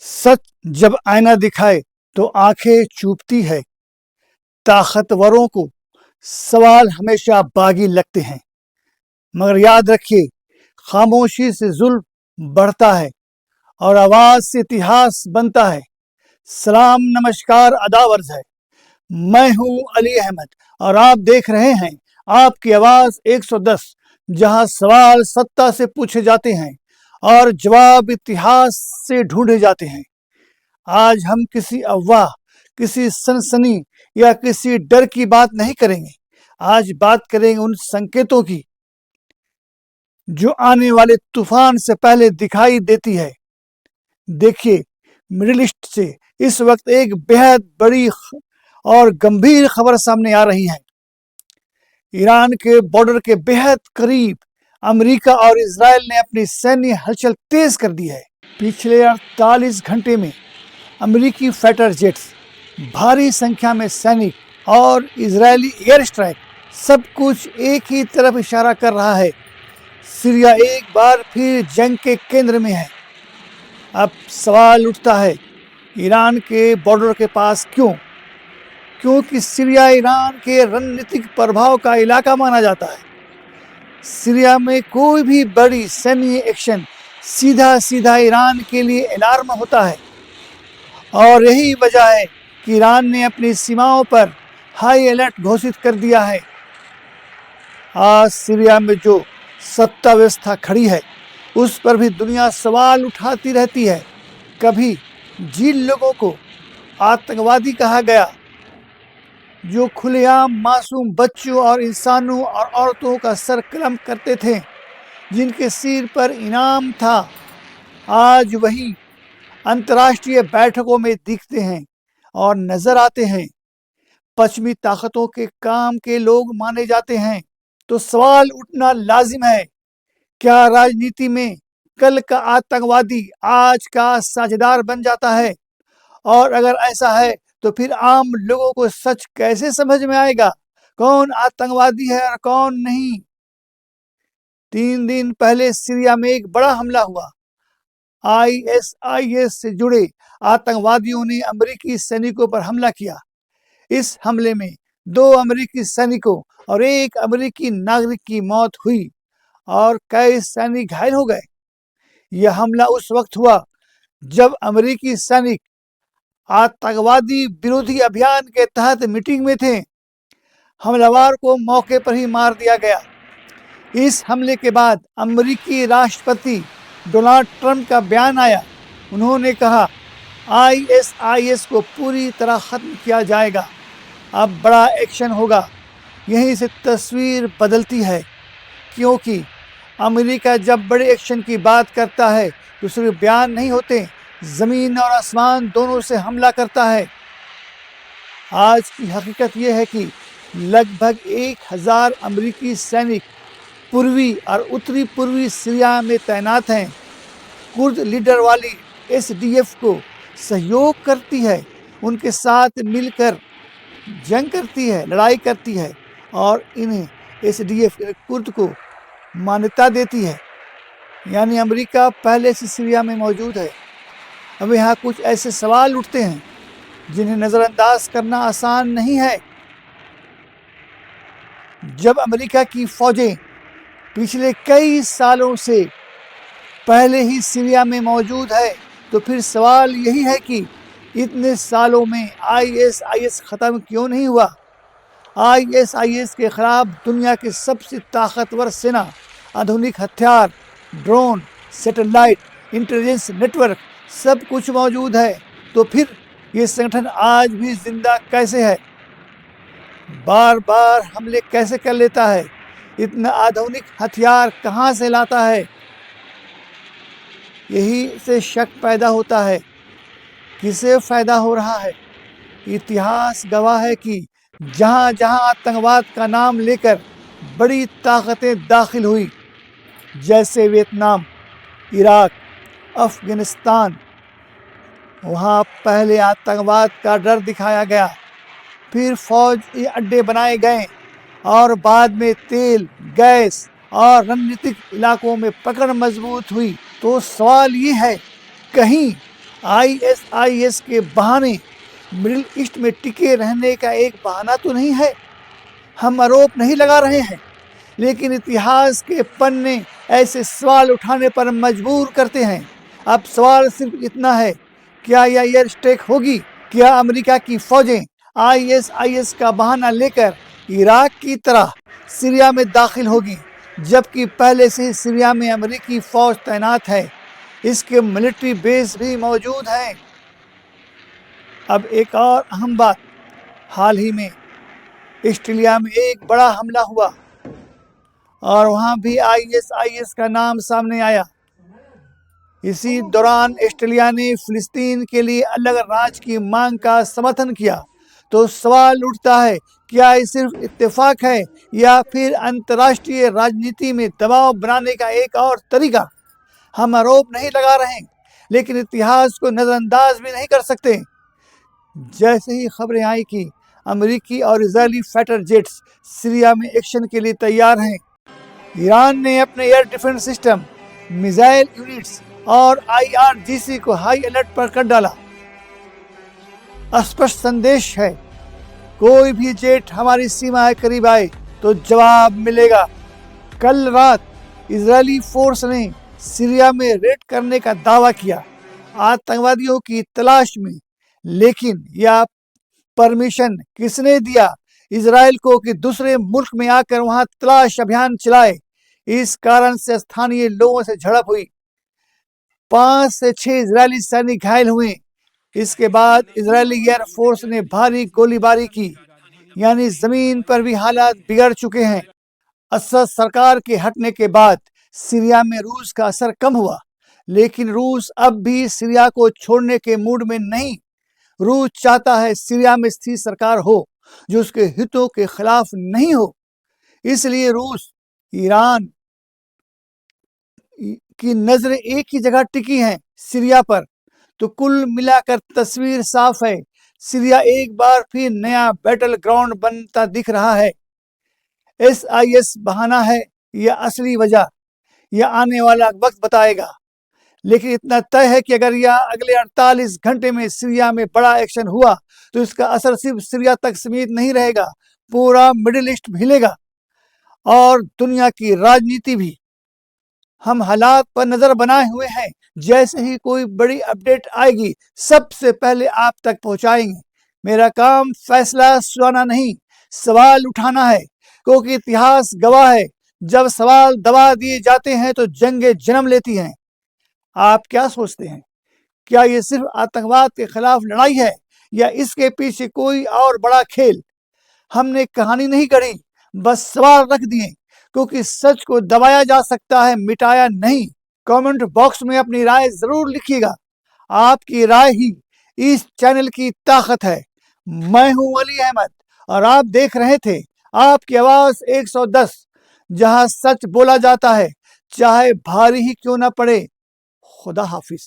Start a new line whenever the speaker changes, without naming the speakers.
सच जब आईना दिखाए तो आंखें चूभती है। ताकतवरों को सवाल हमेशा बागी लगते हैं, मगर याद रखिए, खामोशी से जुल्म बढ़ता है और आवाज से इतिहास बनता है। सलाम, नमस्कार, अदावर्ज है। मैं हूं अली अहमद और आप देख रहे हैं आपकी आवाज 110, जहां सवाल सत्ता से पूछे जाते हैं और जवाब इतिहास से ढूंढे जाते हैं। आज हम किसी अफवाह, किसी सनसनी या किसी डर की बात नहीं करेंगे। आज बात करेंगे उन संकेतों की जो आने वाले तूफान से पहले दिखाई देती है। देखिए, मिडिल ईस्ट से इस वक्त एक बेहद बड़ी और गंभीर खबर सामने आ रही है। ईरान के बॉर्डर के बेहद करीब अमेरिका और इजराइल ने अपनी सैन्य हलचल तेज कर दी है। पिछले 48 घंटे में अमेरिकी फाइटर जेट्स, भारी संख्या में सैनिक और इजरायली एयर स्ट्राइक, सब कुछ एक ही तरफ इशारा कर रहा है। सीरिया एक बार फिर जंग के केंद्र में है। अब सवाल उठता है, ईरान के बॉर्डर के पास क्यों? क्योंकि सीरिया ईरान के रणनीतिक प्रभाव का इलाका माना जाता है। सीरिया में कोई भी बड़ी सैन्य एक्शन सीधा सीधा ईरान के लिए अलार्म होता है, और यही वजह है कि ईरान ने अपनी सीमाओं पर हाई अलर्ट घोषित कर दिया है। आज सीरिया में जो सत्ता व्यवस्था खड़ी है, उस पर भी दुनिया सवाल उठाती रहती है। कभी जिन लोगों को आतंकवादी कहा गया, जो खुलेआम मासूम बच्चों और इंसानों और औरतों का सर कलम करते थे, जिनके सिर पर इनाम था, आज वही अंतर्राष्ट्रीय बैठकों में दिखते हैं और नजर आते हैं। पश्चिमी ताकतों के काम के लोग माने जाते हैं। तो सवाल उठना लाजिम है, क्या राजनीति में कल का आतंकवादी आज का साझेदार बन जाता है? और अगर ऐसा है तो फिर आम लोगों को सच कैसे समझ में आएगा, कौन आतंकवादी है और कौन नहीं? 3 दिन पहले सीरिया में एक बड़ा हमला हुआ। ISIS से जुड़े आतंकवादियों ने अमेरिकी सैनिकों पर हमला किया। इस हमले में 2 अमेरिकी सैनिकों और 1 अमेरिकी नागरिक की मौत हुई और कई सैनिक घायल हो गए। यह हमला उस वक्त हुआ जब अमेरिकी सैनिक आतंकवादी विरोधी अभियान के तहत मीटिंग में थे। हमलावर को मौके पर ही मार दिया गया। इस हमले के बाद अमेरिकी राष्ट्रपति डोनाल्ड ट्रंप का बयान आया। उन्होंने कहा, ISIS को पूरी तरह खत्म किया जाएगा, अब बड़ा एक्शन होगा। यहीं से तस्वीर बदलती है, क्योंकि अमेरिका जब बड़े एक्शन की बात करता है तो सिर्फ बयान नहीं होते, ज़मीन और आसमान दोनों से हमला करता है। आज की हकीकत यह है कि लगभग 1000 अमेरिकी सैनिक पूर्वी और उत्तरी पूर्वी सीरिया में तैनात हैं। कुर्द लीडर वाली SDF को सहयोग करती है, उनके साथ मिलकर जंग करती है, लड़ाई करती है और इन्हें SDF कुर्द को मान्यता देती है। यानी अमेरिका पहले से सीरिया में मौजूद है। अब यहाँ कुछ ऐसे सवाल उठते हैं जिन्हें नज़रअंदाज करना आसान नहीं है। जब अमेरिका की फौजें पिछले कई सालों से पहले ही सीरिया में मौजूद है, तो फिर सवाल यही है कि इतने सालों में ISIS ख़त्म क्यों नहीं हुआ? ISIS के खिलाफ दुनिया की सबसे ताकतवर सेना, आधुनिक हथियार, ड्रोन, सैटेलाइट, इंटेलिजेंस नेटवर्क, सब कुछ मौजूद है। तो फिर ये संगठन आज भी जिंदा कैसे है? बार बार हमले कैसे कर लेता है? इतना आधुनिक हथियार कहाँ से लाता है? यही से शक पैदा होता है, किसे फायदा हो रहा है? इतिहास गवाह है कि जहाँ जहाँ आतंकवाद का नाम लेकर बड़ी ताकतें दाखिल हुई, जैसे वियतनाम, इराक, अफगानिस्तान, वहाँ पहले आतंकवाद का डर दिखाया गया, फिर फौज अड्डे बनाए गए और बाद में तेल, गैस और रणनीतिक इलाकों में पकड़ मजबूत हुई। तो सवाल ये है, कहीं आईएसआईएस के बहाने मिडिल ईस्ट में टिके रहने का एक बहाना तो नहीं है। हम आरोप नहीं लगा रहे हैं, लेकिन इतिहास के पन्ने ऐसे सवाल उठाने पर मजबूर करते हैं। अब सवाल सिर्फ इतना है, क्या यह एयर स्ट्राइक होगी? क्या अमेरिका की फौजें आईएसआईएस का बहाना लेकर इराक की तरह सीरिया में दाखिल होगी, जबकि पहले से ही सीरिया में अमेरिकी फौज तैनात है, इसके मिलिट्री बेस भी मौजूद हैं। अब एक और अहम बात, हाल ही में ऑस्ट्रेलिया में एक बड़ा हमला हुआ और वहां भी आईएसआईएस का नाम सामने आया। इसी दौरान ऑस्ट्रेलिया ने फिलिस्तीन के लिए अलग राज्य की मांग का समर्थन किया। तो सवाल उठता है, क्या ये सिर्फ इत्तेफाक है या फिर अंतर्राष्ट्रीय राजनीति में दबाव बनाने का एक और तरीका? हम आरोप नहीं लगा रहे, लेकिन इतिहास को नज़रअंदाज भी नहीं कर सकते। जैसे ही खबरें आई कि अमेरिकी और इजरायली फाइटर जेट्स सीरिया में एक्शन के लिए तैयार हैं, ईरान ने अपने air defence system, missile units और आईआरजीसी को हाई अलर्ट पर कर डाला। स्पष्ट संदेश है, कोई भी जेट हमारी सीमा के करीब आए तो जवाब मिलेगा। कल रात इजरायली फोर्स ने सीरिया में रेड करने का दावा किया आतंकवादियों की तलाश में, लेकिन यह परमिशन किसने दिया इजराइल को कि दूसरे मुल्क में आकर वहां तलाश अभियान चलाए? इस कारण से स्थानीय लोगों से झड़प हुई, 5 से 6 इजरायली सैनिक घायल हुए। इसके बाद इजरायली एयरफोर्स ने भारी गोलीबारी की, यानी जमीन पर भी हालात बिगड़ चुके हैं। असद सरकार के हटने के बाद सीरिया में रूस का असर कम हुआ, लेकिन रूस अब भी सीरिया को छोड़ने के मूड में नहीं। रूस चाहता है सीरिया में स्थिर सरकार हो जो उसके हितों के खिलाफ नहीं हो। इसलिए रूस, ईरान की नजरें एक ही जगह टिकी हैं, सीरिया पर। तो कुल मिलाकर तस्वीर साफ है, सीरिया एक बार फिर नया बैटल ग्राउंड बनता दिख रहा है। एसआईएस बहाना है या असली वजह, यह आने वाला वक्त बताएगा। लेकिन इतना तय है कि अगर यह अगले 48 घंटे में सीरिया में बड़ा एक्शन हुआ तो इसका असर सिर्फ सीरिया तक सीमित नहीं रहेगा, पूरा मिडिल ईस्ट हिलेगा और दुनिया की राजनीति भी। हम हालात पर नजर बनाए हुए हैं, जैसे ही कोई बड़ी अपडेट आएगी सबसे पहले आप तक पहुंचाएंगे। मेरा काम फैसला सुनाना नहीं, सवाल उठाना है, क्योंकि इतिहास गवाह है, जब सवाल दबा दिए जाते हैं तो जंगें जन्म लेती हैं। आप क्या सोचते हैं, क्या ये सिर्फ आतंकवाद के खिलाफ लड़ाई है या इसके पीछे कोई और बड़ा खेल? हमने कहानी नहीं गढ़ी, बस सवाल रख दिए, क्योंकि सच को दबाया जा सकता है, मिटाया नहीं। कमेंट बॉक्स में अपनी राय जरूर लिखिएगा, आपकी राय ही इस चैनल की ताकत है। मैं हूं अली अहमद और आप देख रहे थे आपकी आवाज 110, जहां सच बोला जाता है, चाहे भारी ही क्यों ना पड़े। खुदा हाफिज।